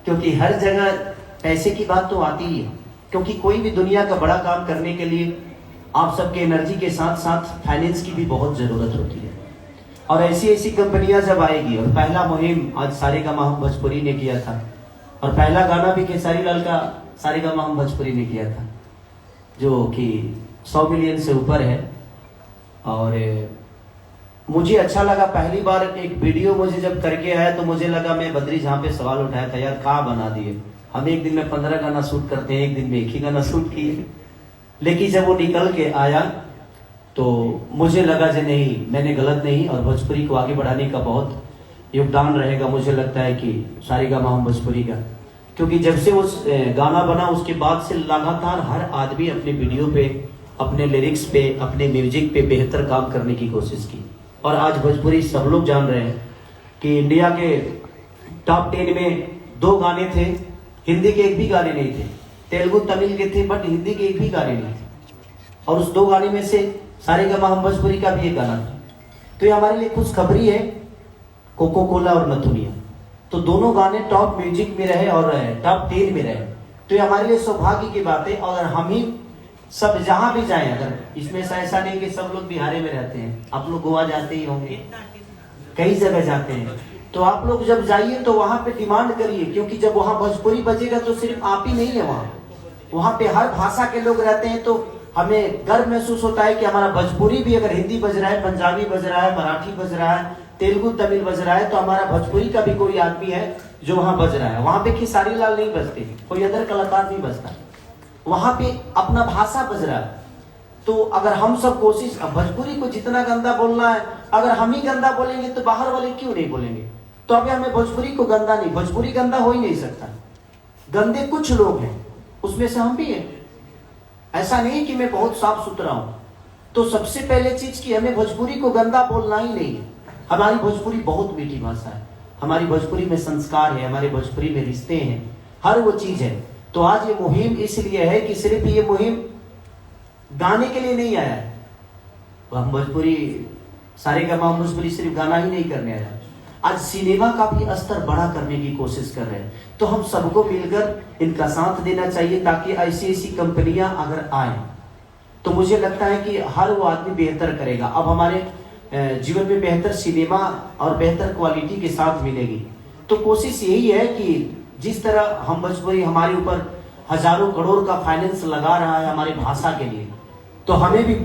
क्योंकि हर जगह पैसे की बात तो आती ही है, क्योंकि कोई भी दुनिया का बड़ा काम करने के लिए आप सबके एनर्जी के साथ साथ फाइनेंस की भी बहुत ज़रूरत होती है। और ऐसी ऐसी कंपनियां जब आएगी, और पहला मुहिम आज सारेगामा हम भोजपुरी ने किया था, और पहला गाना भी खेसारी लाल का सारेगामा हम भोजपुरी ने किया था, जो कि 100 मिलियन से ऊपर है। और मुझे अच्छा लगा, पहली बार एक वीडियो मुझे जब करके आया तो मुझे लगा, मैं बद्री जहाँ पे सवाल उठाया था, यार कहाँ बना दिए, हम एक दिन में 15 गाना शूट करते हैं, एक दिन में एक ही गाना शूट किए। लेकिन जब वो निकल के आया तो मुझे लगा कि नहीं, मैंने गलत नहीं, और भोजपुरी को आगे बढ़ाने का बहुत योगदान रहेगा मुझे लगता है कि सारेगामा हम भोजपुरी का। क्योंकि जब से उस गाना बना उसके बाद से लगातार हर आदमी अपने वीडियो पे, अपने लिरिक्स पे, अपने म्यूजिक पे बेहतर काम करने की कोशिश की। और आज भोजपुरी सब लोग जान रहे हैं कि इंडिया के टॉप 10 में 2 गाने थे, हिंदी के एक भी गाने नहीं थे, तेलुगु तमिल के थे बट हिंदी के एक भी गाने नहीं थे। और उस 2 गाने में से सारेगामा हम भोजपुरी का भी एक गाना था। तो ये हमारे लिए खुशखबरी है, कोको कोला और नथुनिया, तो दोनों गाने टॉप म्यूजिक में रहे और टॉप 10 में रहे। तो ये हमारे लिए सौभाग्य की बात है। और हम ही सब जहां भी जाएं, अगर इसमें ऐसा नहीं कि सब लोग बिहार में रहते हैं, आप लोग गोवा जाते ही होंगे, कई जगह जाते हैं, तो आप लोग जब जाइए तो वहां पे डिमांड करिए, क्योंकि जब वहां भोजपुरी बजेगा तो सिर्फ आप ही नहीं है, वहां पे हर भाषा के लोग रहते हैं। तो हमें गर्व महसूस होता है कि हमारा भोजपुरी भी, अगर हिंदी बज रहा है, पंजाबी बज रहा है, मराठी बज रहा है, तेलुगु तमिल बज रहा है, तो हमारा भोजपुरी का भी कोई आदमी है जो वहां बज रहा है। वहां पे खेसारी लाल नहीं बजते, कोई अदर कलाकार नहीं बजता, वहां पे अपना भाषा बज रहा है। तो अगर हम सब कोशिश, भोजपुरी को जितना गंदा बोलना है, अगर हम ही गंदा बोलेंगे तो बाहर वाले क्यों नहीं बोलेंगे। तो अभी हमें भोजपुरी को गंदा नहीं, भोजपुरी गंदा हो ही नहीं सकता, गंदे कुछ लोग हैं, उसमें से हम भी हैं। ऐसा नहीं कि मैं बहुत साफ सुथरा हूं। तो सबसे पहले चीज कि हमें भोजपुरी को गंदा बोलना ही नहीं है। हमारी भोजपुरी बहुत मीठी भाषा है, हमारी भोजपुरी में संस्कार है, हमारे भोजपुरी में रिश्ते हैं, हर वो चीज है। तो आज ये मुहिम इसलिए है कि सिर्फ ये मुहिम गाने के लिए नहीं आया है, हम भोजपुरी सारेगामा हम भोजपुरी सिर्फ गाना ही नहीं करने आया, आज सिनेमा का भी स्तर बड़ा करने की कोशिश कर रहे हैं। तो हम सबको मिलकर इनका साथ देना चाहिए, ताकि ऐसी ऐसी कंपनियां अगर आए तो मुझे लगता है कि हर वो आदमी बेहतर करेगा। अब हमारे जीवन में बेहतर सिनेमा और बेहतर क्वालिटी के साथ मिलेगी। तो कोशिश यही है कि जिस तरह हम भोजपुरी, हमारे ऊपर हजारों करोड़ का फाइनेंस लगा रहा है हमारी भाषा के लिए, तो हमें भी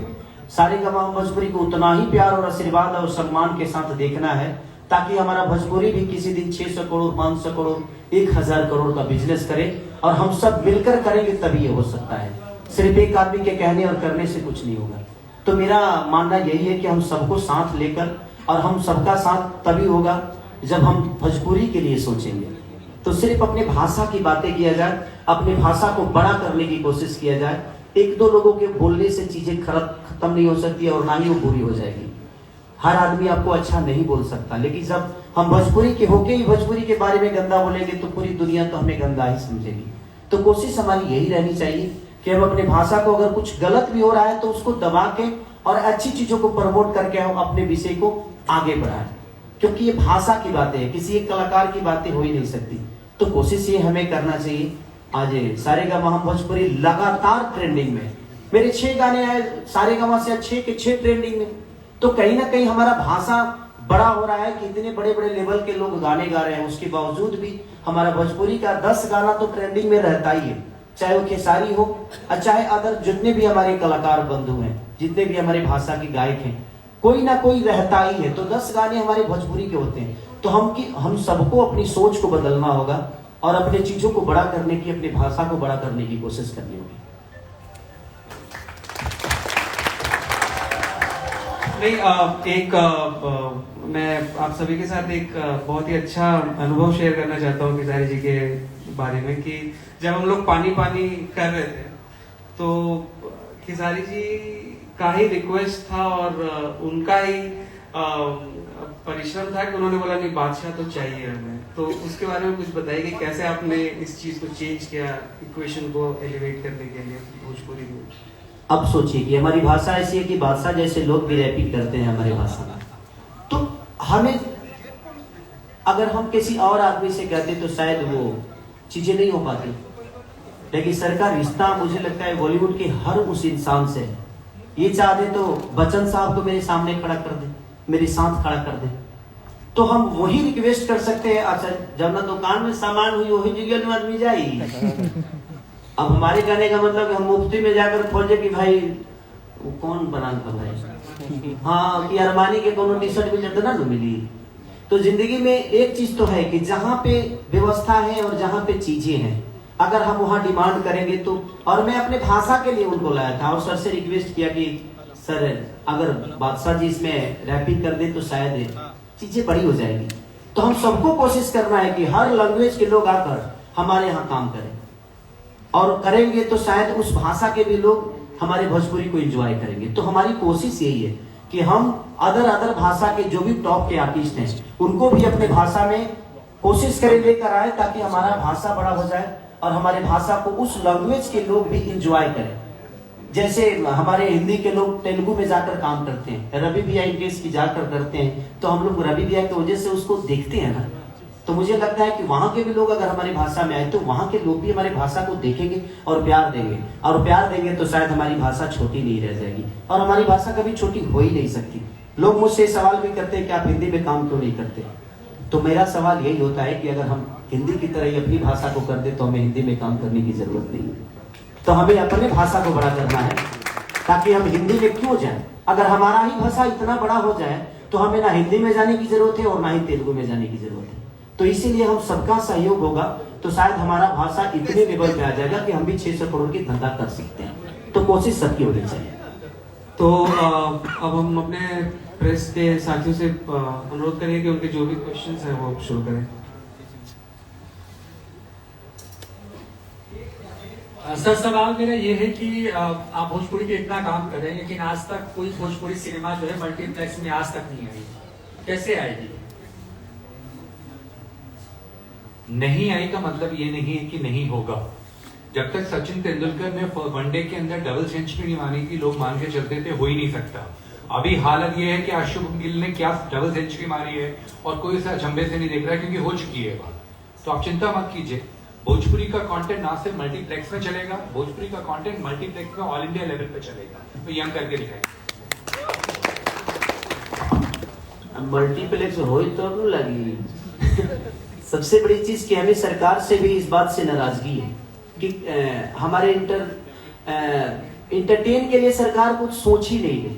सारेगामा हम भोजपुरी को उतना ही प्यार और आशीर्वाद और सम्मान के साथ देखना है, ताकि हमारा भोजपुरी भी किसी दिन 600 करोड़, 500 करोड़, 1000 करोड़ का बिजनेस करे। और हम सब मिलकर करेंगे तभी ये हो सकता है, सिर्फ एक आदमी के कहने और करने से कुछ नहीं होगा। तो मेरा मानना यही है कि हम सबको साथ लेकर, और हम सबका साथ तभी होगा जब हम भोजपुरी के लिए सोचेंगे। तो सिर्फ अपने भाषा की बातें किया जाए, अपनी भाषा को बड़ा करने की कोशिश किया जाए। 1-2 लोगों के बोलने से चीजें खत्म नहीं हो सकती और ना ही वो पूरी हो जाएगी। हर आदमी आपको अच्छा नहीं बोल सकता, लेकिन जब हम भोजपुरी के होके ही भोजपुरी के बारे में गंदा बोलेंगे तो पूरी दुनिया तो हमें गंदा ही समझेगी। तो कोशिश हमारी यही रहनी चाहिए कि हम अपने भाषा को, अगर कुछ गलत भी हो रहा है तो उसको दबा के और अच्छी चीजों को प्रमोट करके हम अपने विषय को आगे बढ़ाएं, क्योंकि ये भाषा की बातें हैं, किसी एक कलाकार की बातें हो ही नहीं सकती। तो कोशिश ये हमें करना चाहिए। आज सारेगामा हम भोजपुरी लगातार ट्रेंडिंग में, मेरे 6 गाने आए सारेगामा से 6 के 6 ट्रेंडिंग में। तो कहीं ना कहीं हमारा भाषा बड़ा हो रहा है कि इतने बड़े बड़े लेवल के लोग गाने गा रहे हैं, उसके बावजूद भी हमारा भोजपुरी का 10 गाना तो ट्रेंडिंग में रहता ही है, चाहे वो खेसारी हो और चाहे अदर जितने भी हमारे कलाकार बंधु हैं, जितने भी हमारे भाषा के गायक हैं, कोई ना कोई रहता ही है। तो 10 गाने हमारे भोजपुरी के होते हैं। तो हम सबको अपनी सोच को बदलना होगा और अपने चीजों को बड़ा करने की, अपनी भाषा को बड़ा करने की कोशिश करनी होगी। मैं आप सभी के साथ एक बहुत ही अच्छा अनुभव शेयर करना चाहता हूँ खेसारी जी के बारे में, कि जब हम लोग पानी पानी कर रहे थे तो खेसारी जी का ही रिक्वेस्ट था और उनका ही परिश्रम था कि उन्होंने बोला नहीं बादशाह तो चाहिए हमें। तो उसके बारे में कुछ बताइए कि कैसे आपने इस चीज को चेंज किया, इक्वेशन को एलिवेट करने के लिए भोजपुरी में। अब सोचिए कि हमारी भाषा ऐसी है कि बादशाह जैसे लोग भी रैपिंग करते हैं हमारी भाषा में। तो हमें, अगर हम किसी और आदमी से कहते तो शायद वो चीजें नहीं हो पाती। लेकिन सर का रिश्ता मुझे लगता है बॉलीवुड के हर उस इंसान से है। ये चाह दे तो बच्चन साहब को मेरे सामने खड़ा कर दे, मेरे साथ खड़ा कर दे, तो हम वही रिक्वेस्ट कर सकते हैं। अच्छा, जब ना दुकान में सामान हुई वही जगह में आदमी जाई। अब हमारे कहने का मतलब हम मुफ्ती में जाकर खोजे कि भाई वो कौन बना भाई, हाँ कि अरमानी के कोनो टी शर्ट मिल जाता ना तो मिली। तो जिंदगी में एक चीज तो है कि जहाँ पे व्यवस्था है और जहाँ पे चीजें हैं, अगर हम वहाँ डिमांड करेंगे तो। और मैं अपने भाषा के लिए उनको लाया था और सर से रिक्वेस्ट किया कि सर अगर बादशाह जी इसमें रैपिंग कर दे तो शायद चीजें बड़ी हो जाएगी। तो हम सबको कोशिश करना है कि हर लैंग्वेज के लोग आकर हमारे यहाँ काम करें, और करेंगे तो शायद उस भाषा के भी लोग हमारे भोजपुरी को एंजॉय करेंगे। तो हमारी कोशिश यही है कि हम अदर भाषा के जो भी टॉप के आर्टिस्ट हैं उनको भी अपने भाषा में कोशिश करें लेकर आए, ताकि हमारा भाषा बड़ा हो जाए और हमारे भाषा को उस लैंग्वेज के लोग भी एंजॉय करें। जैसे हमारे हिंदी के लोग तेलुगु में जाकर काम करते हैं, रवि भैया इंग्लिश की जाकर करते हैं, तो हम लोग रवि भैया की वजह से उसको देखते हैं ना। तो मुझे लगता है कि वहां के भी लोग अगर हमारी भाषा में आए तो वहां के लोग भी हमारी भाषा को देखेंगे और प्यार देंगे, और प्यार देंगे तो शायद हमारी भाषा छोटी नहीं रह जाएगी। और हमारी भाषा कभी छोटी हो ही नहीं सकती। लोग मुझसे सवाल भी करते हैं कि आप हिंदी में काम क्यों नहीं करते, तो मेरा सवाल यही होता है कि अगर हम हिंदी की तरह ही अपनी भाषा को कर दे तो हमें हिंदी में काम करने की जरूरत नहीं है। तो हमें अपने भाषा को बड़ा करना है, ताकि हम हिंदी में क्यों जाए। अगर हमारा ही भाषा इतना बड़ा हो जाए तो हमें ना हिंदी में जाने की जरूरत है और ना ही तेलुगु में जाने की जरूरत है। तो इसीलिए हम सबका सहयोग होगा तो शायद हमारा भाषा इतने लेवल पे आ जाएगा कि हम भी 600 करोड़ की धंधा कर सकते हैं। तो कोशिश सबकी होनी चाहिए। तो अब हम अपने प्रेस के साथियों से अनुरोध करेंगे कि उनके जो भी क्वेश्चंस हैं वो शुरू करें। सर, सवाल मेरा ये है कि आप भोजपुरी के इतना काम कर रहे हैं, लेकिन आज तक कोई भोजपुरी सिनेमा जो है मल्टीप्लेक्स में आज तक नहीं आई, कैसे आएगी? नहीं आई का मतलब ये नहीं है कि नहीं होगा। जब तक सचिन तेंदुलकर ने वनडे के अंदर डबल सेंचुरी नहीं मानी थी, लोग मान के चलते थे हो ही नहीं सकता। अभी हालत ये है कि शुभम गिल ने क्या डबल सेंचुरी मारी है और कोई इसे अचंभे से नहीं देख रहा है, क्योंकि हो चुकी है बात। तो आप चिंता मत कीजिए, भोजपुरी का कंटेंट ना सिर्फ मल्टीप्लेक्स में चलेगा, भोजपुरी का कंटेंट मल्टीप्लेक्स में ऑल इंडिया लेवल पे चलेगा। तो ये हम करके दिखाएंगे। मल्टीप्लेक्स हो ही तो लगी। सबसे बड़ी चीज कि हमें सरकार से भी इस बात से नाराजगी है कि हमारे इंटरटेन के लिए सरकार कुछ सोच ही नहीं रही।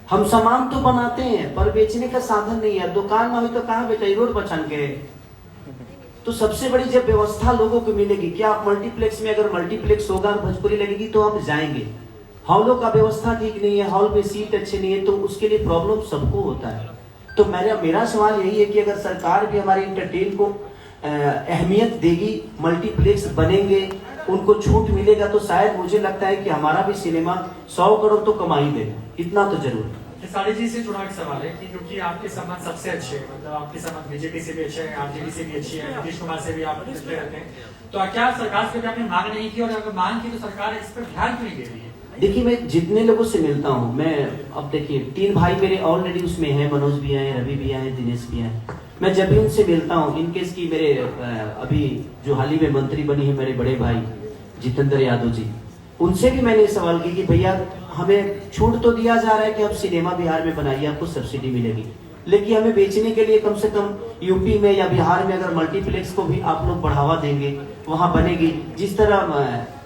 हम सामान तो बनाते हैं पर बेचने का साधन नहीं है। दुकान में हुई तो कहाँ बेचा, रोड पर छन के। तो सबसे बड़ी जब व्यवस्था लोगों को मिलेगी, क्या आप मल्टीप्लेक्स में अगर मल्टीप्लेक्स होगा भोजपुरी लगेगी तो हम जाएंगे। हॉलों का व्यवस्था ठीक नहीं है, हॉल में सीट अच्छे नहीं है, तो उसके लिए प्रॉब्लम सबको होता है। तो मेरा सवाल यही है कि अगर सरकार भी हमारे इंटरटेन को अहमियत देगी, मल्टीप्लेक्स बनेंगे, उनको छूट मिलेगा, तो शायद मुझे लगता है कि हमारा भी सिनेमा 100 करोड़ तो कमा ही देगा। इतना तो जरूर है। खेसारी जी से जुड़ा एक सवाल है कि क्योंकि आपके संबंध सबसे अच्छे हैं, मतलब आपके संबंध बीजेपी से भी अच्छे हैं, आरजेडी से भी अच्छे हैं, नीतीश कुमार से भी आप मिलते रहते हैं, तो क्या सरकार से भी आपने मांग नहीं की, और अगर मांग की तो सरकार इस पर ध्यान क्यों नहीं दे रही है? देखिए, मैं जितने लोगों से मिलता हूँ, मैं अब देखिए 3 भाई मेरे ऑलरेडी उसमें हैं, मनोज भी आए, रवि भी आए, दिनेश भी आए। मैं जब भी उनसे मिलता हूँ, इनकेस की मेरे अभी जो हाल ही में मंत्री बनी है मेरे बड़े भाई जितेंद्र यादव जी, उनसे भी मैंने सवाल किया कि भैया हमें छूट तो दिया जा रहा है कि अब सिनेमा बिहार में बनाइए, आपको सब्सिडी मिलेगी, लेकिन हमें बेचने के लिए कम से कम यूपी में या बिहार में अगर मल्टीप्लेक्स को भी आप लोग बढ़ावा देंगे, वहां बनेगी। जिस तरह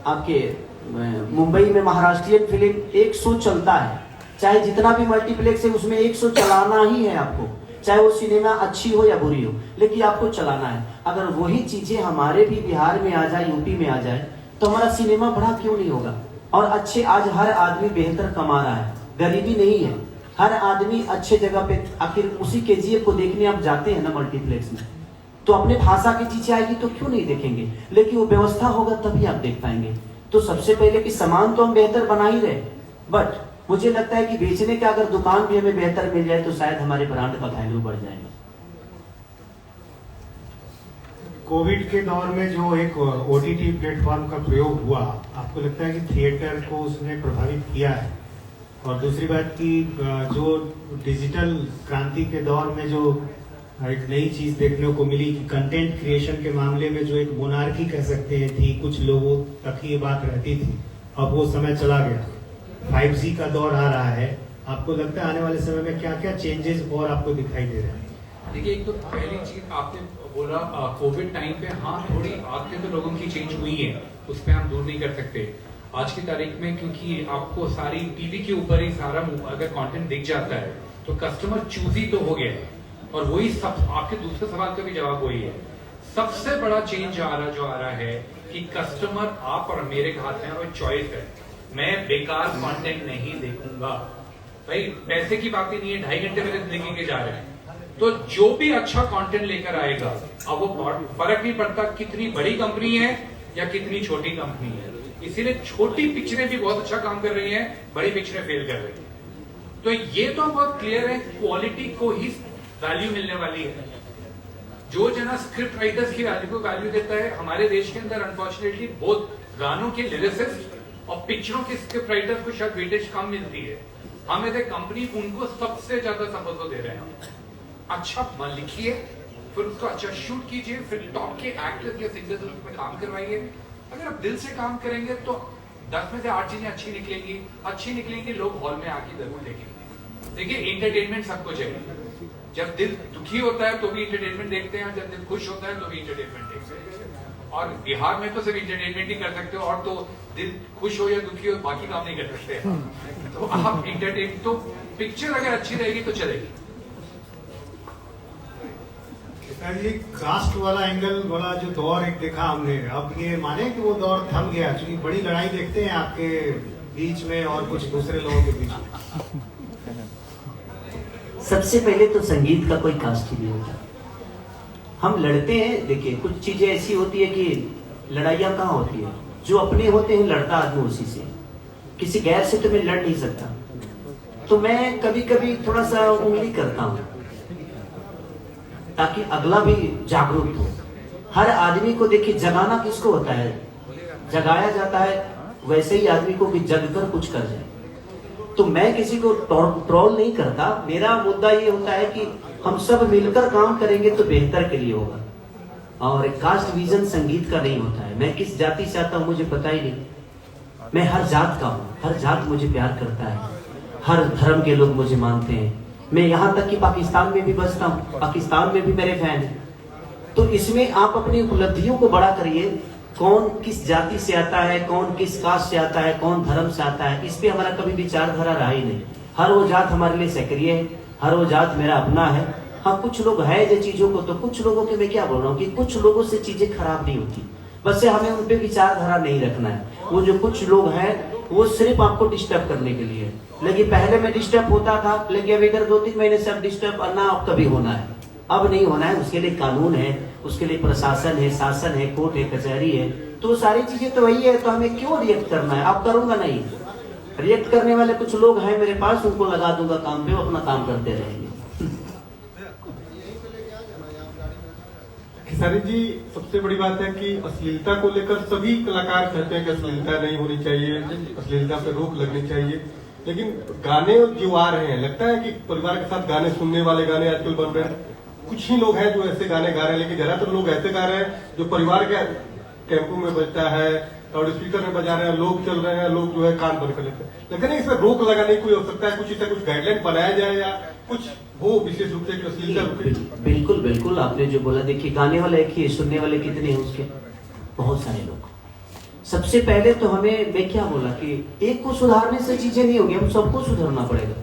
आपके मुंबई में महाराष्ट्रियन फिल्म 1 शो चलता है, चाहे जितना भी मल्टीप्लेक्स है उसमें 1 शो चलाना ही है आपको, चाहे वो सिनेमा अच्छी हो या बुरी हो, लेकिन आपको चलाना है। अगर वही चीजें हमारे भी बिहार में आ जाए, यूपी में आ जाए, तो हमारा सिनेमा बड़ा क्यों नहीं होगा। और अच्छे, आज हर आदमी बेहतर कमा रहा है, गरीबी नहीं है, हर आदमी अच्छे जगह पे, आखिर उसी केजीएफ को देखने आप जाते हैं ना मल्टीप्लेक्स में, तो अपने भाषा की चीजें आएगी तो क्यों नहीं देखेंगे, लेकिन वो व्यवस्था होगा तभी आप देख पाएंगे। तो सबसे पहले कि सामान तो हम बेहतर बना ही रहे, बट मुझे लगता है कि बेचने का अगर दुकान भी हमें बेहतर मिल जाए तो शायद हमारे ब्रांड का वैल्यू बढ़ जाएगा। कोविड के दौर में जो एक ओटीटी प्लेटफॉर्म का प्रयोग हुआ, आपको लगता है कि थिएटर को उसने प्रभावित किया है? और दूसरी बात कि जो डिजिटल क्रांति के दौर में जो एक नई चीज देखने को मिली कि कंटेंट क्रिएशन के मामले में जो एक मोनार्की कह सकते हैं थी, कुछ लोगों तक ये बात रहती थी, अब वो समय चला गया। 5G का दौर आ रहा है, आपको लगता है आने वाले समय में क्या क्या चेंजेस और आपको दिखाई दे रहे हैं? देखिए, एक तो पहली चीज आपने बोला कोविड टाइम पे, हाँ थोड़ी आदतें तो लोगों की चेंज हुई है, उस पर हम दूर नहीं कर सकते आज की तारीख में, क्योंकि आपको सारी टीवी के ऊपर ही सारा अगर कंटेंट दिख जाता है तो कस्टमर चूजी तो हो गया है। और वही सब आपके दूसरे सवाल का भी जवाब वही है, सबसे बड़ा चेंज जो आ रहा है कि कस्टमर आप और मेरे हाथ में और चॉइस है। मैं बेकार कंटेंट नहीं देखूंगा भाई, पैसे की बात ही नहीं है, 2.5 घंटे मेरे जिंदगी के जा रहे हैं, तो जो भी अच्छा कंटेंट लेकर आएगा, अब वो फर्क नहीं पड़ता कितनी बड़ी कंपनी है या कितनी छोटी कंपनी है। इसीलिए छोटी पिक्चरें भी बहुत अच्छा काम कर रही हैं, बड़ी पिक्चरें फेल कर रही हैं। तो ये तो बहुत क्लियर है, क्वालिटी को ही वैल्यू मिलने वाली है। जो जना स्क्रिप्ट राइटर्स की वैल्यू को वैल्यू देता है, हमारे देश के अंदर अनफॉर्चुनेटली बहुत गानों के लिरिसिस्ट और पिक्चरों के स्क्रिप्ट राइटर्स को शायद वेटेज कम मिलती है। हम एज ए कंपनी उनको सबसे ज्यादा सपोर्ट दे रहे हैं। अच्छा लिखिए, फिर उसको अच्छा शूट कीजिए, फिर टॉप के एक्टर्स या सिंगर्स उसमें काम करवाइए। अगर आप दिल से काम करेंगे तो 10 में से 8 चीजें अच्छी निकलेंगी, लोग हॉल में आके जरूर देखेंगे। देखिए, एंटरटेनमेंट सबको चाहिए। जब दिल दुखी होता है तो भी एंटरटेनमेंट देखते हैं, जब दिल खुश होता है तो भी एंटरटेनमेंट देखते हैं। और बिहार में तो सिर्फ एंटरटेनमेंट ही कर सकते हो, और तो दिल खुश हो या दुखी हो बाकी काम नहीं कर सकते। तो आप एंटरटेन, तो पिक्चर अगर अच्छी रहेगी तो चलेगी। ये कास्ट वाला एंगल वाला जो दौर एक देखा हमने, अब ये माने कि वो दौर थम गया, क्योंकि बड़ी लड़ाई देखते हैं आपके बीच में और कुछ दूसरे लोगों के बीच में। सबसे पहले तो संगीत का कोई कास्ट ही नहीं होता। हम लड़ते हैं, देखिए कुछ चीजें ऐसी होती है कि लड़ाइयाँ कहाँ होती है, जो अपने होते हैं लड़ता आदमी उसी से, किसी गैर से तो मैं लड़ नहीं सकता। तो मैं कभी कभी थोड़ा सा उंगली करता हूँ ताकि अगला भी जागरूक हो। हर आदमी को देखिए, जगाना किसको होता है, जगाया जाता है वैसे ही आदमी को कि जगकर कुछ कर जाए। तो मैं किसी को ट्रोल नहीं करता, मेरा मुद्दा ये होता है कि हम सब मिलकर काम करेंगे तो बेहतर के लिए होगा। और कास्ट विजन संगीत का नहीं होता है। मैं किस जाति से आता हूँ मुझे पता ही नहीं, मैं हर जात का हूँ, हर जात मुझे प्यार करता है, हर धर्म के लोग मुझे मानते हैं। मैं यहाँ तक कि पाकिस्तान में भी बसता हूँ, पाकिस्तान में भी मेरे फैन हैं। तो इसमें आप अपनी उपलब्धियों को बड़ा करिए, कौन किस जाति से आता है, कौन किस कास्ट से आता है, कौन धर्म से आता है, इस पे हमारा कभी विचारधारा रहा ही नहीं। हर वो जात हमारे लिए सक्रिय है, हर वो जात मेरा अपना है। हाँ, कुछ लोग है जो चीजों को, तो कुछ लोगों के मैं क्या बोल रहा हूँ कि कुछ लोगों से चीजें खराब नहीं होती, बस हमें उन पे विचारधारा नहीं रखना है। वो जो कुछ लोग हैं वो सिर्फ आपको डिस्टर्ब करने के लिए, लेकिन पहले मैं डिस्टर्ब होता था, लेकिन अब इधर 2-3 महीने से अब डिस्टर्ब ना अब कभी होना है, अब नहीं होना है। उसके लिए कानून है, उसके लिए प्रशासन है, शासन है, कोर्ट है, कचहरी है, तो सारी चीजें तो वही है। तो हमें क्यों रिएक्ट करना है? अब करूंगा नहीं। रिएक्ट करने वाले कुछ लोग हैं मेरे पास, उनको लगा दूंगा काम पे, वो अपना काम करते रहेंगे। खेसारी जी, सबसे बड़ी बात है कि अश्लीलता को लेकर सभी कलाकार कहते हैं कि अश्लीलता नहीं होनी चाहिए, अश्लीलता पे रोक लगनी चाहिए, लेकिन गाने जो आ रहे हैं, लगता है कि परिवार के साथ गाने सुनने वाले गाने आजकल बन रहे हैं। कुछ ही लोग हैं जो ऐसे गाने गा रहे हैं, लेकिन ज्यादातर लोग ऐसे गा रहे हैं जो परिवार के टेम्पो में बजता है और स्पीकर में बजा रहे हैं, लोग चल रहे हैं, लोग जो है कान बंद कर लेते हैं। लेकिन इसमें रोक लगाने की कोई आवश्यकता है, कुछ इससे कुछ गाइडलाइन बनाया जाए या कुछ वो विशेष रूप से अश्लीलता रुके? बिल्कुल बिल्कुल, आपने जो बोला, देखिए गाने वाले एक ही, सुनने वाले कितने हैं उसके, बहुत सारे लोग। सबसे पहले तो हमें, मैं क्या बोला कि एक को सुधारने से चीजें नहीं होगी, हम सबको सुधरना पड़ेगा।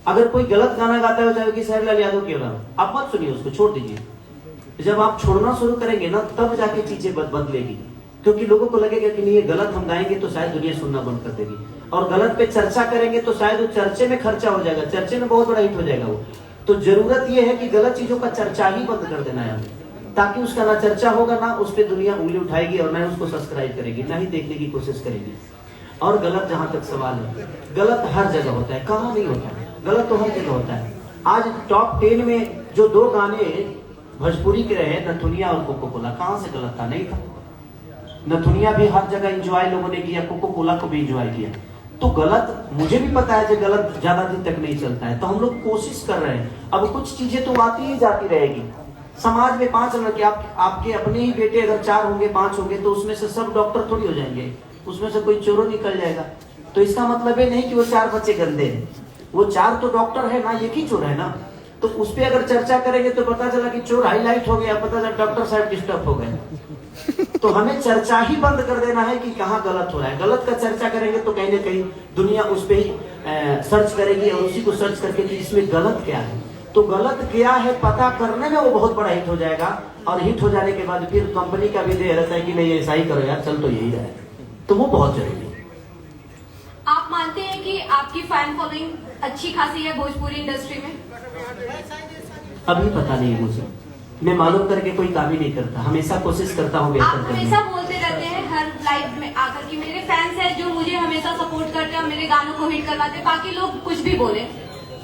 अगर कोई गलत गाना गाता है, चाहे कि सहरलाल यादव क्यों ना, आप मत सुनिए उसको, छोड़ दीजिए। जब आप छोड़ना शुरू करेंगे ना, तब जाके चीजें बदलेगी, क्योंकि लोगों को लगेगा कि नहीं ये गलत हम गाएंगे तो शायद दुनिया सुनना बंद कर देगी, और गलत पे चर्चा करेंगे तो शायद वो चर्चे में खर्चा हो जाएगा, चर्चे में बहुत बड़ा हिट हो जाएगा वो। तो जरूरत ये है कि गलत चीजों का चर्चा ही बंद कर देना है हमें, ताकि उसका ना चर्चा होगा, ना उस पर दुनिया उंगली उठाएगी, और ना उसको सब्सक्राइब करेगी, ना ही देखने की कोशिश करेगी। और गलत जहां तक सवाल है, गलत हर जगह होता है, कहाँ नहीं होता है, गलत तो हर जगह होता है। आज टॉप 10 में जो 2 गाने भोजपुरी के रहे, नथुनिया और कोको कोला, कहाँ से गलत था? नहीं था। नथुनिया भी हर जगह एंजॉय लोगों ने किया, कोको कोला को भी एंजॉय किया। तो गलत मुझे भी पता है कि गलत ज्यादा दिन तक नहीं चलता है, तो हम लोग कोशिश कर रहे हैं। अब कुछ चीजें तो आती ही जाती रहेगी। समाज में 5 लड़के, आपके अपने ही बेटे अगर 4 होंगे 5 होंगे तो उसमें से सब डॉक्टर थोड़ी हो जाएंगे, उसमें से कोई चोरों निकल जाएगा। तो इसका मतलब ये नहीं कि वो 4 बच्चे गंदे हैं, वो 4 तो डॉक्टर है ना, एक ही चोर है ना। तो उस पर अगर चर्चा करेंगे तो पता चला कि चोर हाईलाइट हो गया, पता चला डॉक्टर साहब डिस्टर्ब हो गए। तो हमें चर्चा ही बंद कर देना है कि कहाँ गलत हो रहा है। गलत का चर्चा करेंगे तो कहीं ना कहीं दुनिया उस पर ही सर्च करेगी और उसी को सर्च करके कि इसमें गलत क्या है। तो गलत क्या है पता करने में वो बहुत बड़ा हिट हो जाएगा, और हिट हो जाने के बाद फिर कंपनी का भी दे रहता है कि नहीं ऐसा ही करो यार, चल तो यही रहे। तो वो बहुत जरूरी है। आप मानते हैं कि आपकी फैन फॉलोइंग अच्छी खासी है भोजपुरी इंडस्ट्री में? अभी पता नहीं है मुझे, मैं मालूम करके कोई काम ही नहीं करता, हमेशा कोशिश करता हूँ बेहतर आप करने हमेशा बोलते रहते हैं हर लाइव में आकर कि मेरे फैंस हैं जो मुझे हमेशा सपोर्ट करते हैं और मेरे गानों को हिट करवाते हैं, बाकी लोग कुछ भी बोले।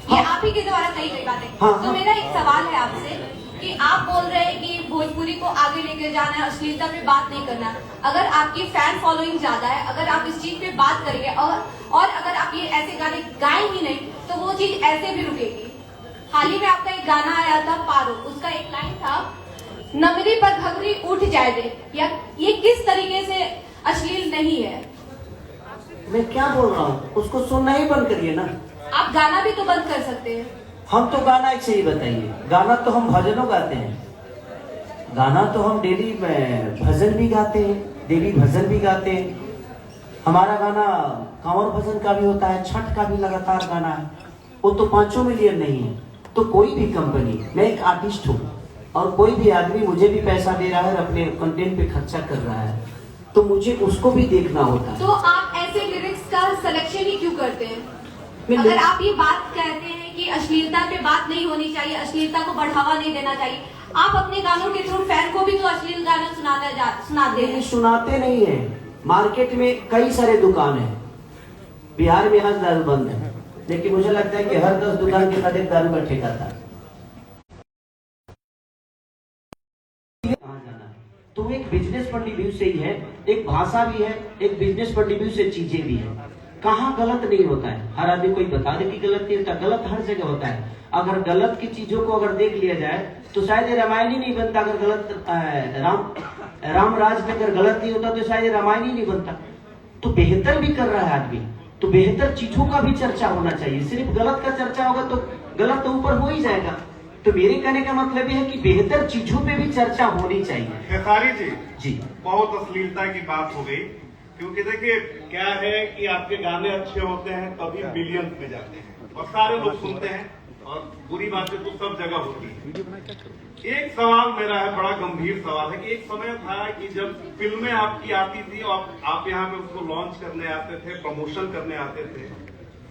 ये आप ही के द्वारा कही गई बातें। तो मेरा एक सवाल है आपसे कि आप बोल रहे हैं कि भोजपुरी को आगे लेकर जाना है, अश्लीलता पे बात नहीं करना। अगर आपकी फैन फॉलोइंग ज्यादा है, अगर आप इस चीज पे बात करेंगे और अगर आप ये ऐसे गाने गाएं ही नहीं तो वो चीज ऐसे भी रुकेगी। हाल ही में आपका एक गाना आया था पारो, उसका एक लाइन था नमरी पर घघरी उठ जाए दे, या ये किस तरीके से अश्लील नहीं है? मैं क्या बोल रहा हूँ, उसको सुनना ही बंद करिए ना। आप गाना भी तो बंद कर सकते हैं। हम तो गाना एक सही बताइए, गाना तो हम भजनों गाते हैं, गाना तो हम डेली भजन भी गाते हैं, देवी भजन भी गाते हैं। हमारा गाना कांवर भजन का भी होता है, छठ का भी लगातार गाना है, वो तो 5 मिलियन नहीं है। तो कोई भी कंपनी, मैं एक आर्टिस्ट हूँ और कोई भी आदमी मुझे भी पैसा दे रहा है और अपने कंटेंट पे खर्चा कर रहा है, तो मुझे उसको भी देखना होता है। तो आप ऐसे लिरिक्स का सिलेक्शन ही क्यों करते हैं? अगर आप ये बात कहते हैं कि अश्लीलता पे बात नहीं होनी चाहिए, अश्लीलता को बढ़ावा नहीं देना चाहिए, आप अपने गानों के थ्रू फैन को भी तो अश्लील गाना सुनाते हैं। सुनाते नहीं है, मार्केट में कई सारे दुकान है, बिहार में आज दारू बंद है, लेकिन मुझे लगता है कि हर 10 दुकान के साथ एक दारू का ठेका था। तो एक बिजनेस पॉइंट ऑफ व्यू से ही है, एक भाषा भी है, एक बिजनेस पॉइंट ऑफ व्यू से चीजें भी है। कहाँ गलत नहीं होता है, हर आदमी कोई बता दे कि गलत नहीं होता, गलत हर जगह होता है। अगर गलत की चीजों को अगर देख लिया जाए तो शायद ये रामायण ही नहीं बनता। अगर गलत राम राज में अगर गलत नहीं होता तो शायद ये रामायण ही नहीं बनता। तो बेहतर भी कर रहा है आदमी, तो बेहतर चीजों का भी चर्चा होना चाहिए। सिर्फ गलत का चर्चा होगा तो गलत तो ऊपर हो ही जाएगा। तो मेरे कहने का मतलब यह है कि बेहतर चीजों पे भी चर्चा होनी चाहिए। खेसारी जी बहुत अश्लीलता की बात हो गई, क्योंकि देखिए क्या है कि आपके गाने अच्छे होते हैं तभी मिलियंस में जाते हैं और सारे लोग सुनते हैं, और बुरी बातें तो सब जगह होती है। एक सवाल मेरा है, बड़ा गंभीर सवाल है कि एक समय था कि जब फिल्में आपकी आती थी और आप यहाँ पे उसको लॉन्च करने आते थे, प्रमोशन करने आते थे।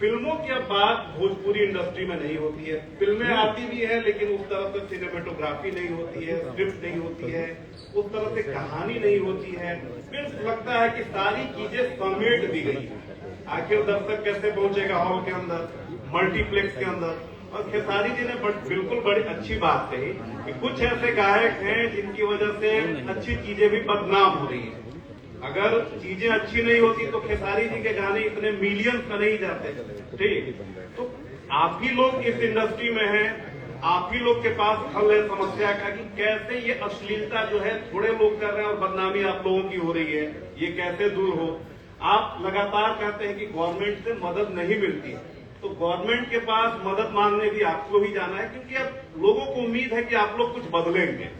फिल्मों की अब बात भोजपुरी इंडस्ट्री में नहीं होती है। फिल्में आती भी है लेकिन उस तरह से सिनेमेटोग्राफी नहीं होती है, स्क्रिप्ट नहीं होती है, उस तरह से कहानी नहीं होती है। फिर लगता है कि सारी चीजें समेट दी गई है। आखिर दर्शक कैसे पहुंचेगा हॉल के अंदर, मल्टीप्लेक्स के अंदर। और खेसारी जी ने बिल्कुल बड़ी अच्छी बात कही कि कुछ ऐसे गायक हैं जिनकी वजह से अच्छी चीजें भी बदनाम हो रही है। अगर चीजें अच्छी नहीं होती तो खेसारी जी के गाने इतने मिलियंस में नहीं जाते। ठीक, तो आप ही लोग इस इंडस्ट्री में हैं, आप ही लोग के पास हल है समस्या का कि कैसे ये अश्लीलता जो है थोड़े लोग कर रहे हैं और बदनामी आप लोगों की हो रही है, ये कैसे दूर हो। आप लगातार कहते हैं कि गवर्नमेंट से मदद नहीं मिलती है, तो गवर्नमेंट के पास मदद मांगने भी आपको ही जाना है, क्योंकि अब लोगों को उम्मीद है कि आप लोग कुछ बदलेंगे।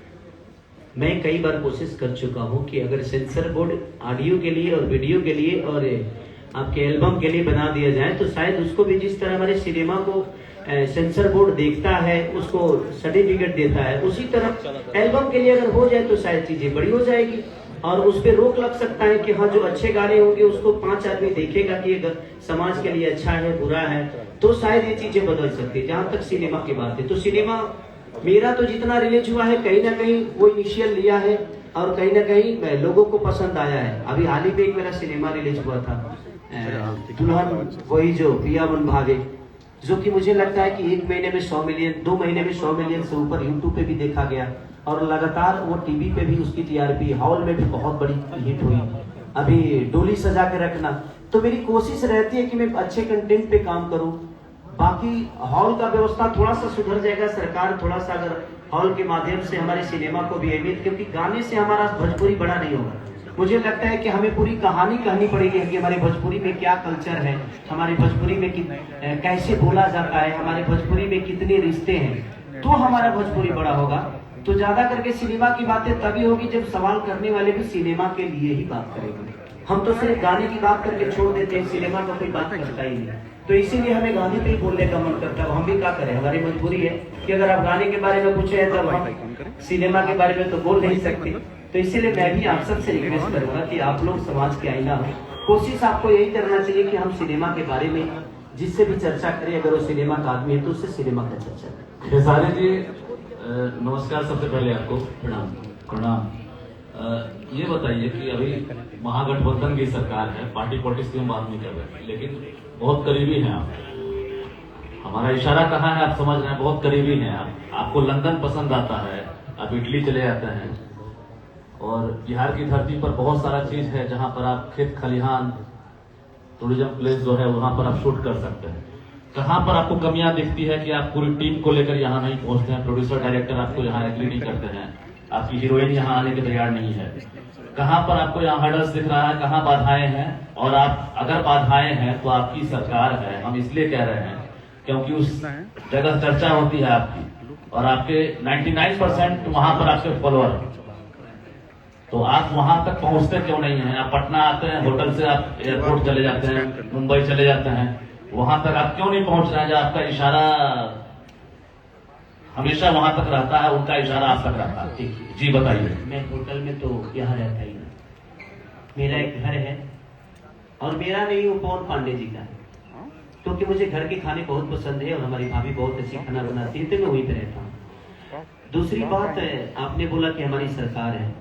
मैं कई बार कोशिश कर चुका हूं कि अगर सेंसर बोर्ड ऑडियो के लिए और वीडियो के लिए और आपके एल्बम के लिए बना दिया जाए तो शायद उसको भी जिस तरह हमारे सिनेमा को सेंसर बोर्ड देखता है, उसको सर्टिफिकेट देता है, उसी तरह एल्बम के लिए अगर हो जाए तो शायद चीजें बड़ी हो जाएगी और उस पर रोक लग सकता है कि हाँ जो अच्छे गाने होंगे उसको 5 आदमी देखेगा कि ये समाज के लिए अच्छा है बुरा है, तो शायद ये चीजें बदल सकती है। जहां तक सिनेमा की बात है तो सिनेमा मेरा तो जितना रिलीज हुआ है कहीं ना कहीं वो इनिशियल लिया है और कहीं ना कहीं लोगों को पसंद आया है। अभी हाल ही में एक मेरा सिनेमा रिलीज हुआ था दुल्हन वही जो पिया मन भावे, जो कि मुझे लगता है कि 1 महीने में 100 मिलियन, 2 महीने में 100 मिलियन से ऊपर यूट्यूब पे भी देखा गया और लगातार वो टीवी पे भी उसकी टीआरपी, हॉल में भी बहुत बड़ी हिट हुई। अभी डोली सजा के रखना, तो मेरी कोशिश रहती है कि मैं अच्छे कंटेंट पे काम करूं। बाकी हॉल का व्यवस्था थोड़ा सा सुधर जाएगा, सरकार थोड़ा सा अगर हॉल के माध्यम से हमारे सिनेमा को भी अहमियत, क्योंकि गाने से हमारा भोजपुरी बड़ा नहीं होगा। मुझे लगता है कि हमें पूरी कहानी कहनी पड़ेगी कि हमारे भोजपुरी में क्या कल्चर है, हमारे भोजपुरी में कैसे बोला जाता है, हमारे भोजपुरी में कितने रिश्ते हैं, तो हमारा भोजपुरी बड़ा होगा। तो ज्यादा करके सिनेमा की बातें तभी होगी जब सवाल करने वाले भी सिनेमा के लिए ही बात करेंगे। हम तो सिर्फ गाने की बात करके छोड़ देते हैं, सिनेमा का कोई बात करता ही नहीं। तो इसीलिए हमें गाने पे ही बोलने का मन करता है। हम भी क्या करें, हमारी मजबूरी है कि अगर आप गाने के बारे में पूछे तो हम सिनेमा के बारे में तो बोल नहीं सकते। तो इसीलिए मैं भी आप सबसे रिक्वेस्ट करूंगा कि आप लोग समाज के आईना हो, कोशिश आपको यही करना चाहिए कि हम सिनेमा के बारे में जिससे भी चर्चा करें, अगर वो सिनेमा का आदमी है तो उससे सिनेमा का चर्चा करें। खेसारी जी नमस्कार, सबसे पहले आपको प्रणाम। प्रणाम। ये बताइए कि अभी महागठबंधन की सरकार है, पार्टी पॉलिटिक्स की हम बात नहीं कर रहे, लेकिन बहुत करीबी हैं आप। हमारा इशारा कहाँ है आप समझ रहे हैं, बहुत करीबी हैं आप। आपको लंदन पसंद आता है, आप इटली चले जाते हैं, और बिहार की धरती पर बहुत सारा चीज है जहां पर आप खेत खलिहान टूरिज्म प्लेस जो है वहां पर आप शूट कर सकते हैं। कहां पर आपको कमियां दिखती है कि आप पूरी टीम को लेकर यहाँ नहीं पहुंचते हैं, प्रोड्यूसर डायरेक्टर आपको यहाँ एग्री नहीं करते हैं, आपकी हीरोइन यहाँ आने के तैयार नहीं है, कहां पर आपको यहाँ हर्डल्स दिख रहा है, कहां बाधाएं हैं? और आप अगर बाधाएं हैं तो आपकी सरकार है, हम इसलिए कह रहे हैं क्योंकि उस जगह चर्चा होती है आपकी, और आपके 99% वहां पर आपके फॉलोअर, तो आप वहां तक पहुंचते क्यों नहीं हैं? आप पटना आते हैं, होटल से आप एयरपोर्ट चले जाते हैं, मुंबई चले जाते हैं, वहां तक आप क्यों नहीं पहुंच रहे हैं? जो आपका इशारा हमेशा वहां तक रहता है, उनका इशारा आप तक रहता है। जी बताइए। मैं होटल में तो यहाँ रहता ही नहीं, मेरा एक घर है, और मेरा नहीं, वो पवन पांडे जी का है, क्योंकि मुझे घर के खाने बहुत पसंद है और हमारी भाभी बहुत अच्छी खाना बनाती है, तो मैं वहीं पे रहता हूँ। दूसरी बात, आपने बोला कि हमारी सरकार है,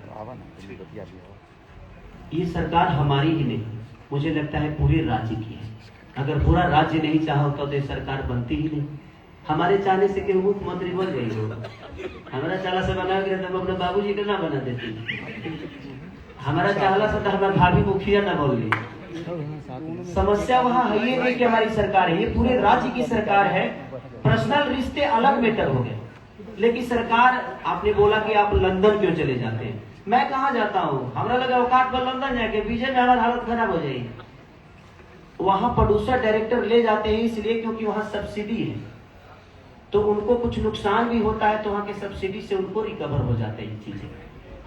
ये सरकार हमारी ही नहीं, मुझे लगता है पूरे राज्य की है। अगर पूरा राज्य नहीं चाहा होता तो ये सरकार बनती ही नहीं। हमारे चाहने से कि मुख्यमंत्री बन गई होगा, हमारा चाला से बना गया तो अपने बाबूजी का ना बना देती, हमारा चाहला से तो हमारा भाभी मुखिया ना बोल ली। समस्या वहाँ है ये नहीं कि हमारी सरकार है, ये पूरे राज्य की सरकार है। पर्सनल रिश्ते अलग मैटर हो गए, लेकिन सरकार, आपने बोला कि आप लंदन क्यों चले जाते हैं, मैं कहाँ जाता हूँ, हमारा लगा औकात पर लंदन जाके विजय में हमारी हालत खराब हो जाएगी। वहां प्रोड्यूसर डायरेक्टर ले जाते हैं इसलिए क्योंकि वहां सब्सिडी है, तो उनको कुछ नुकसान भी होता है, तो वहां के सब्सिडी से उनको रिकवर हो जाते हैं चीजें।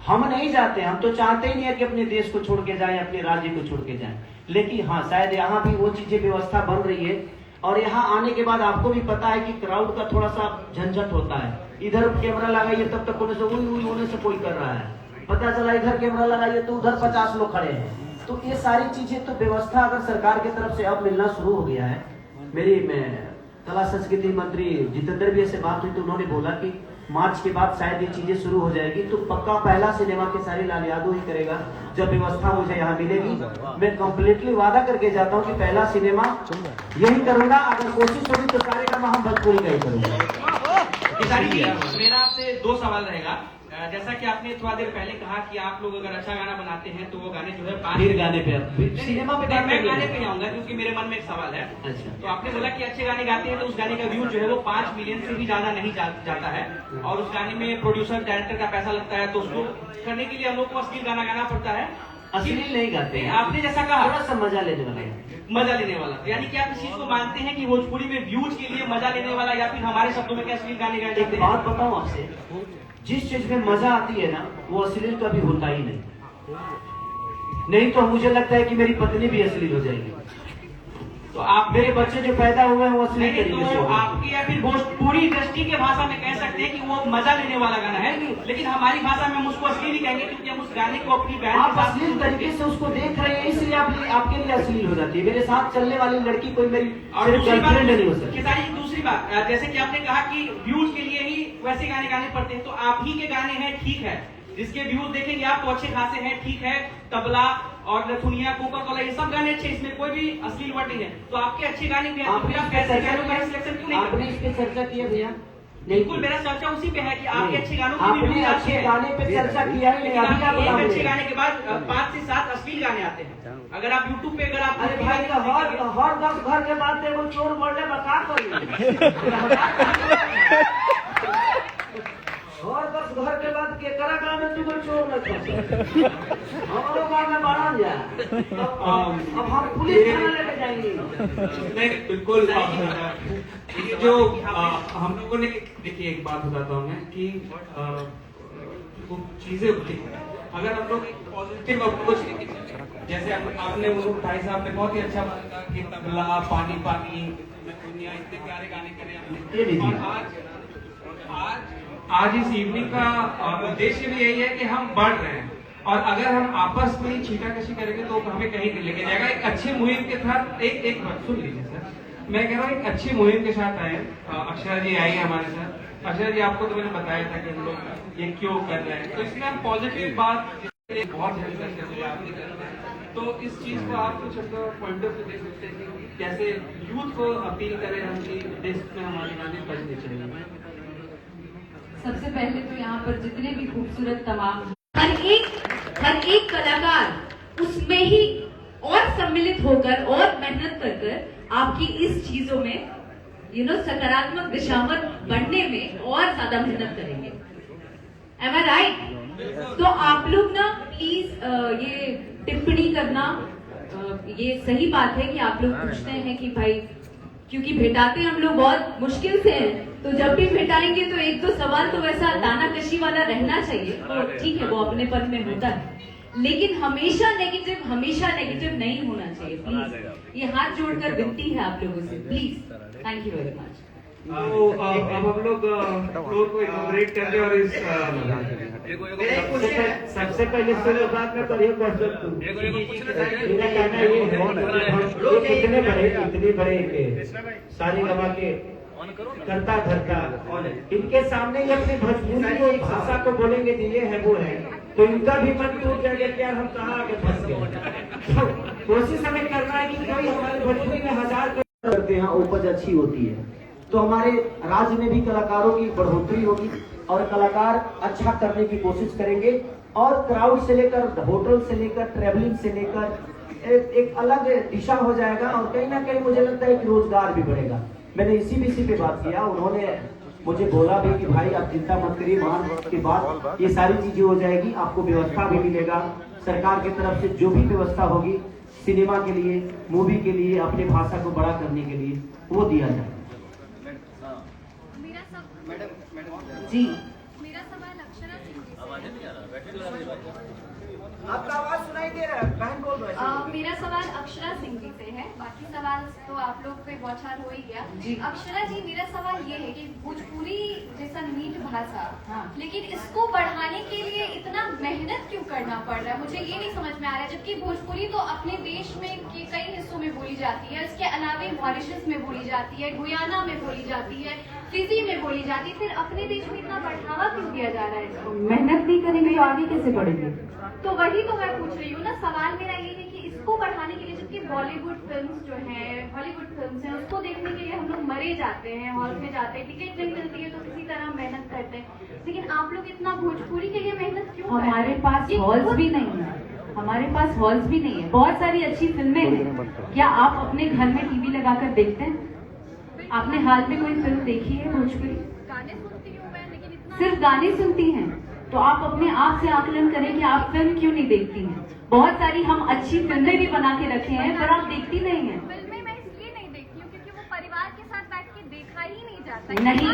हम नहीं जाते, हम तो चाहते ही नहीं है कि अपने देश को छोड़ के जाए, अपने राज्य को छोड़ के जाए, लेकिन हाँ शायद यहाँ भी वो चीजें व्यवस्था बन रही है। और यहाँ आने के बाद आपको भी पता है कि क्राउड का थोड़ा सा झंझट होता है, इधर कैमरा लगाइए तब तक होने से कोई कर रहा है, पता चला इधर कैमरा लगाइए तो उधर 50 लोग खड़े हैं। तो ये सारी चीजें तो व्यवस्था अगर सरकार की तरफ से अब मिलना शुरू हो गया है। मेरी कला संस्कृति मंत्री जितेंद्र भी से बात हुई तो उन्होंने बोला कि मार्च के बाद शायद ये चीजें शुरू हो जाएगी, तो पक्का पहला सिनेमा खेसारी लाल यादव ही करेगा जब व्यवस्था मुझे यहाँ मिलेगी। मैं कंप्लीटली वादा करके जाता हूँ कि पहला सिनेमा यही करूंगा, अगर कोशिश होगी तो सारे काम हम भोजपुरी का ही करूंगा। खेसारी जी, मेरा आपसे 2 सवाल रहेगा। जैसा कि आपने थोड़ा देर पहले कहा कि आप लोग अगर अच्छा गाना बनाते हैं तो वो गाने जो है फिर गाने पे सिनेमा पे मैं गाने पे आऊंगा, क्योंकि मेरे मन में एक सवाल है। अच्छा। तो आपने बोला कि अच्छे गाने गाते हैं तो उस गाने का व्यू जो है वो 5 मिलियन से भी ज्यादा नहीं जाता है, और उस गाने में प्रोड्यूसर डायरेक्टर का पैसा लगता है, तो उसको करने के लिए हम लोग को अश्लील गाना गाना पड़ता है। अश्लील नहीं गाते हैं, आपने जैसा कहा थोड़ा सा मजा लेने वाला है, मजा लेने वाला, तो यानी कि आप इस चीज को मानते हैं कि भोजपुरी में व्यूज के लिए मजा लेने वाला, या फिर हमारे शब्दों में क्या अश्लील गाने गाए जाते एक हैं? बात बताऊं आपसे, जिस चीज में मजा आती है ना वो अश्लील कभी होता ही नहीं, नहीं तो मुझे लगता है कि मेरी पत्नी भी अश्लील हो जाएगी। तो आप, मेरे बच्चे जो पैदा हुए हैं वो अश्लील तरीके से, तो आपकी या फिर भोजपुरी इंडस्ट्री के भाषा में कह सकते हैं कि वो मजा लेने वाला गाना है, लेकिन हमारी भाषा में हम उसको अश्लील ही कहेंगे, क्योंकि हम उस गाने को अपनी बहन आप अश्लील तरीके से उसको देख रहे हैं, इसलिए आपके लिए अश्लील हो जाती है। मेरे साथ चलने वाली लड़की कोई मेरी गर्लफ्रेंड नहीं हो सकती। दूसरी बात, जैसे कि आपने कहा कि व्यूज के लिए ही वैसे गाने गाने पड़ते हैं, तो आप ही के गाने हैं, ठीक है, जिसके व्यूज देखेंगे आप तो अच्छे खासे हैं, ठीक है, तबला और लथुनिया, कोका कोला, ये सब गाने अच्छे, इसमें कोई भी अश्लील वर्ड नहीं है, तो आपके अच्छे गाने भी हैं, तो फिर आप कैसे सिलेक्शन क्यों नहीं करते? आपने इस पे चर्चा की है भैया? बिल्कुल मेरा चर्चा उसी पे है कि आपके अच्छे गानों की आपने वीडियो आती अच्छे है। गाने पे चर्चा किया ही नहीं, लेकिन अभी क्या आपके बोला एक अच्छे हमने? गाने के बाद 5 से 7 अश्लील गाने आते हैं। अगर आप YouTube पे अगर आप अरे भाई तो हर 10 घर के बाद एगो चोर बोलने बता कोई हर 10 घर के बाद केकरा गाँव में तू कोई चोर न था हमारे गाँव में बाढ़ जाए अब हम पुलिस थाना लेके जाएंगे। नहीं बिल्कुल ये जो हम लोगों ने देखिए एक बात बताता हूँ मैं कि वो चीजें होती हैं अगर हम लोग एक पॉजिटिव अप्रोच लेके चलें, जैसे आपने वो भाई साहब ने बहुत ही अच्छा बात कहा कि तबला पानी पानी दुनिया इतने प्यारे गाने करे और आज इस इवनिंग का उद्देश्य भी यही है कि हम बढ़ रहे हैं और अगर हम आपस में छीटाकशी करेंगे तो हमें कहीं नहीं लेके जाएगा। एक अच्छी मुहिम के साथ एक बात सुन लीजिए सर, मैं कह रहा हूँ एक अच्छी मुहिम के साथ आए अक्षरा जी आई है हमारे साथ। अक्षरा जी आपको तो मैंने बताया था कि हम लोग ये क्यों कर रहे हैं, तो इसलिए हम पॉजिटिव बात बहुत हेल्प करते हैं आप करते हैं। तो इस चीज को आप कुछ अपना पॉइंट ऑफ व्यू दे सकते हैं कि कैसे यूथ को अपील करें हम कि देश में हमारे गाने बजने चाहिए। सबसे पहले तो यहाँ पर जितने भी खूबसूरत तमाम हर एक कलाकार उसमें ही और सम्मिलित होकर और मेहनत कर आपकी इस चीजों में सकारात्मक दिशा में बढ़ने में और ज्यादा मेहनत करेंगे। Am I right? तो आप लोग ना प्लीज ये टिप्पणी करना ये सही बात है कि आप लोग पूछते हैं कि भाई क्योंकि भेटाते हम लोग बहुत मुश्किल से हैं, तो जब भी भेटाएंगे तो एक दो सवाल तो वैसा दानाकशी वाला रहना चाहिए। तो ठीक है वो अपने पन में होता है, लेकिन हमेशा नेगेटिव नहीं होना चाहिए। प्लीज ये हाथ जोड़कर विनती है आप लोगों से, please. Thank you very much. तो अब हम लोग फ्लोर को इनॉग्रेट कर रहे और इस सबसे पहले सुनो बात में पर एक मेरा कहना ये है इतने बड़े के सारे गवा के करता धरता और इनके सामने ये अपनी भोजपुरी भाषा को बोलेंगे तो ये है वो है, तो इनका भी मन टूट जाएगा कि यार हम कहाँ आगे फंस गए। कोशिश हमें करना है कि कोई हमारे भोजपुरी में 1000 करते हैं उपज अच्छी होती है, तो हमारे राज्य में भी कलाकारों की बढ़ोतरी होगी और कलाकार अच्छा करने की कोशिश करेंगे और क्राउड से लेकर होटल से लेकर ट्रेवलिंग से लेकर एक अलग दिशा हो जाएगा और कहीं ना कहीं मुझे लगता है कि रोजगार भी बढ़ेगा। मैंने इसी पे बात किया, उन्होंने मुझे बोला भी कि भाई आप चिंता मत करिए, वहां के बाद ये सारी चीजें हो जाएगी, आपको व्यवस्था भी मिलेगा सरकार की तरफ से, जो भी व्यवस्था होगी सिनेमा के लिए, मूवी के लिए, अपने भाषा को बड़ा करने के लिए वो दिया जाए। जी मेरा सवाल अक्षरा सिंह जी आपका आवाज सुनाई दे रहा है, बहन बोल रहे हैं। मेरा सवाल अक्षरा सिंह जी से है, बाकी सवाल तो आप लोग पे बौछार हो ही गया। अक्षरा जी मेरा सवाल ये है कि भोजपुरी जैसा मीठ भाषा, लेकिन इसको बढ़ाने के लिए इतना मेहनत क्यों करना पड़ रहा है, मुझे ये नहीं समझ में आ रहा है। जबकि भोजपुरी तो अपने देश में के कई हिस्सों में बोली जाती है, इसके अलावा मॉरिशस में बोली जाती है, गुयाना में बोली जाती है, फिजी में बोली जाती है, फिर अपने देश में इतना बढ़ावा क्यों दिया जा रहा है इसको? मेहनत नहीं करेंगे तो आगे कैसे बढ़ेंगे? तो वही तो मैं पूछ रही हूँ ना, सवाल मेरा ये है कि इसको बढ़ाने के लिए जबकि बॉलीवुड फिल्म्स जो हैं, हॉलीवुड फिल्म्स हैं, उसको देखने के लिए हम लोग मरे जाते हैं, हॉल में जाते हैं, टिकट नहीं मिलती है तो किसी तरह मेहनत करते हैं, लेकिन आप लोग इतना भोजपुरी के लिए मेहनत क्यों कर रहे हैं? हमारे पास हॉल्स भी नहीं है, हमारे पास हॉल्स भी नहीं है। बहुत सारी अच्छी फिल्में हैं, क्या आप अपने घर में टीवी लगाकर देखते हैं? आपने हाल में कोई फिल्म देखी है भोजपुरी? गाने सुनती हूँ मैं, लेकिन इतना सिर्फ गाने सुनती हैं, तो आप अपने आप से आकलन करें कि आप फिल्म क्यों नहीं देखती हैं। बहुत सारी हम अच्छी फिल्में भी बना के रखे हैं पर आप देखती नहीं हैं। फिल्में मैं इसलिए नहीं देखती हूँ क्योंकि वो परिवार के साथ बैठ के देखा ही नहीं जाता। नहीं,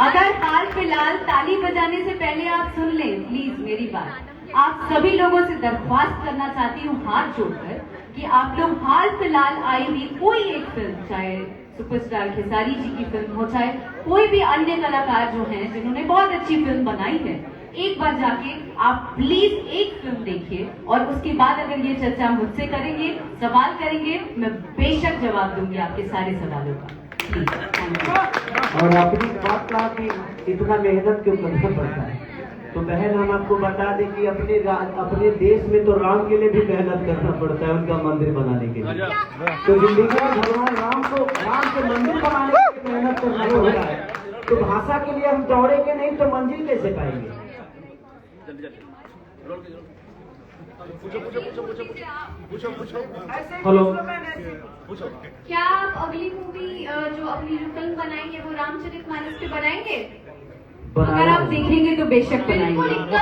अगर हाल फिलहाल ताली बजाने से पहले आप सुन लें प्लीज मेरी बात। आप सभी लोगों से दरख्वास्त करना चाहती हूँ हाथ जोड़कर कि आप लोग हाल फिलहाल आई हुई कोई एक फिल्म, चाहे सुपरस्टार खेसारी जी की फिल्म हो, चाहे कोई भी अन्य कलाकार जो हैं जिन्होंने बहुत अच्छी फिल्म बनाई है, एक बार जाके आप प्लीज एक फिल्म देखिए और उसके बाद अगर ये चर्चा मुझसे करेंगे, सवाल करेंगे, मैं बेशक जवाब दूंगी आपके सारे सवालों का। और अपनी बात कहा कि इतना मेहनत क्यों करना पड़ता है, तो बहन हम आपको बता दें कि अपने देश में तो राम के लिए भी मेहनत करना पड़ता है, उनका मंदिर बनाने के लिए। तो जिंदगी में भगवान राम के मंदिर बनाने के लिए मेहनत करना हो रहा है, तो भाषा के लिए हम दौड़ेंगे नहीं तो मंजिल कैसे पाएंगे? हेलो, क्या आप अगली मूवी जो अपनी जो फिल्म बनाएंगे वो रामचरितमानस पे बनाएंगे? अगर आप देखेंगे तो बेशक बिल्कुल बनाएंगे।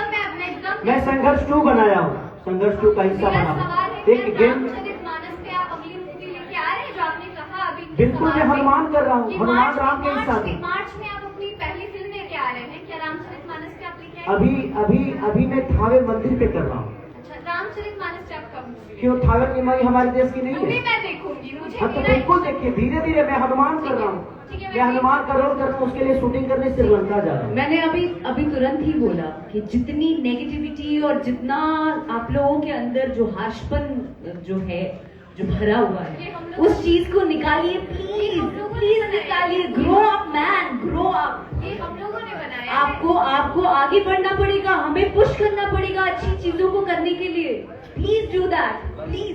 एकदम मैं संघर्ष 2 बनाया हूँ, संघर्ष 2 का हिस्सा मेरा बना सवाल है एक कि गेम। रामचरितमानस पे आप अगली मूवी लेके आ रहे हैं जो आपने कहा अभी बिल्कुल, मैं हनुमान कर रहा हूँ, कि हनुमान राम के हिसाब से। मार्च में आप अपनी पहली फिल्म लेके आ रहे हैं, क्या रामचरितमानस पे आप लेके आए? अभी मैं थावे मंदिर पे कर रहा हूँ। अच्छा, रामचरितमानस पे आप कब मूवी? क्यों, थावे की माई हमारे देश की नहीं मूवी है? मैं देखूंगी, मुझे हाँ तो मेरा बिल्कुल देखिए, धीरे धीरे मैं हनुमान कर रहा हूँ, ठीक है, मैं हनुमान का रोल कर रहा हूँ, उसके लिए शूटिंग करने श्रीलंका जा रहा हूँ। मैंने अभी तुरंत ही बोला कि जितनी नेगेटिविटी और जितना आप लोगों के अंदर जो हाशपन जो है, जो भरा हुआ है, उस चीज को निकालिए प्लीज, प्लीज निकालिए। Grow up man, grow up. ये हम लोगों ने बनाया है। आपको आगे बढ़ना पड़ेगा, हमें पुश करना पड़ेगा अच्छी चीजों को करने के लिए। Please do that, please.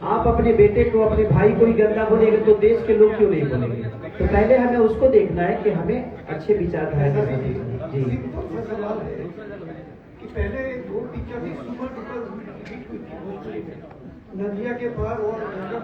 आप अपने बेटे को, अपने भाई को ही गंदा बोलेंगे तो देश के लोग क्यों नहीं बोलेंगे? तो पहले हमें उसको देखना है कि हमें अच्छे विचारधारा के साथ देखना है। जी, सवाल है कि पहले 2 पिक्चर सुपर डुपर हिट हुई थी, नदिया के पार और गंगा मैया